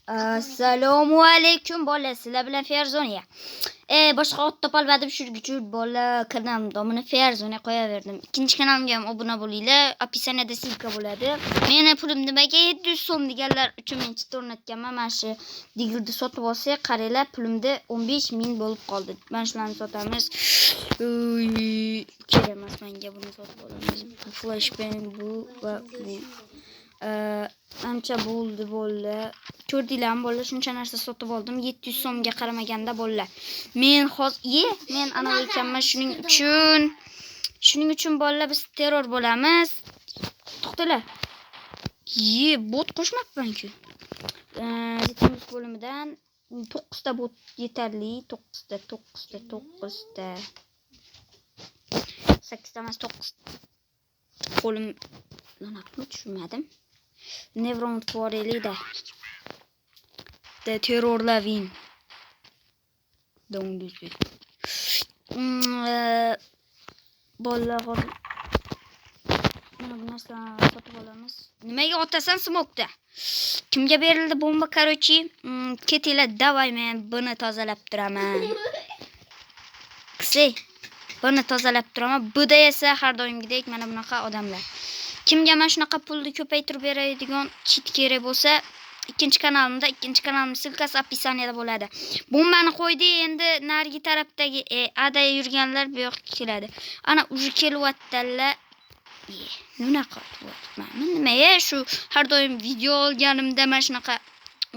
Assalomu alaykum bola, sizlar bilan Ferzoniya. Boshqa ot topolmadim, shuning uchun bola kanalim nomini Ferzoniya qo'yaverdim. Ikkinchi kanalimga ham obuna bo'linglar. Описаниеda silka bo'ladi. Meni pulim nimaga 700 so'm deganlar uchun men chit o'rnatganman. Mana shu digirni sotib olsak, qaranglar, pulimda 15 ming bo'lib qoldi. Mana shularni sotamiz. Kerak emas menga, buni sotib olamiz. Flashbang bu va bu. Ancha bo'ldi bolalar. Ko'rdinglarmi bolalar, shuncha narsa sotib oldim. 700 so'mga qaramaganda bolalar. Men men ana ekanman, shuning uchun bolalar biz terror bo'lamiz. To'xtalar. Bot qo'shmabman-ku. Yetimiz bo'limidan 9 ta bot yetarli. 9 ta. 8 ta emas, 9. Qo'lim lanaqmi tushunmadim. Nevron tvorelida. De terrorlavin. Dongduzi. Bolalar hozir mana bu narsani sotib olamiz. Nimaga otasan smokda? Kimga berildi bomba, короче? Ketinglar, davay, men buni tozalab turaman. Qisi, buni tozalab turaman. Buda esa har doimgidek mana bunaqa odamlar. Kimga mana shunaqa pulni ko'paytirib beradigan chit kerak bo'lsa, ikkinchi kanalimning silkasi описаниеda bo'ladi. Bombani qo'ydi, endi narigi tarafdagi ada yurganlar bu yoqqa keladi. Ana uji kelyaptilar. Nima qilyapman? Nima shu har doim video olganimda mana shunaqa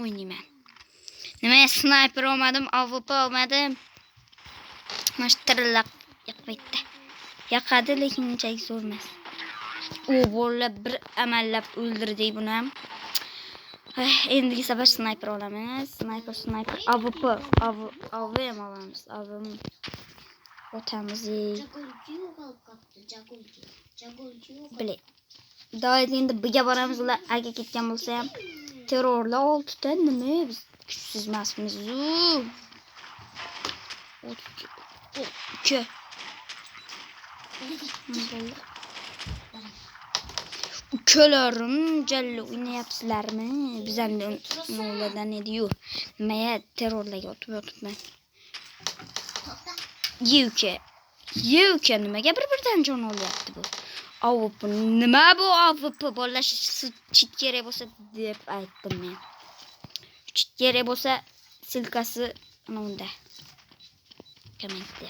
o'ynayman. Nima sniper olmadim, AWP olmadim. Mana shu tirillab yoqmaydi. Yoqadi, lekin unchalik zo'r emas. Bolalar bir amallab o'ldirdik buni ham. Endigi safar sniper olamiz. Sniper AWP ham olamiz. Otamiz. Bile. Doydi, endi biga boramiz. Ular aga ketgan bo'lsa ham terrorlar 6 ta, nima biz kuchsiz emasmiz. Ukalarim jalli o'ynayapsizlarmi? Bizamda noladan edi-yu. Nimaga terrorlarga otib yotibman? Uka nimaga bir-birdan jon olyapti bu? AWP nima bu AWP? Bolalar chit kerak bo'lsa deb aytdim men. Chit kerak bo'lsa silkasi ana unda. Kommentda.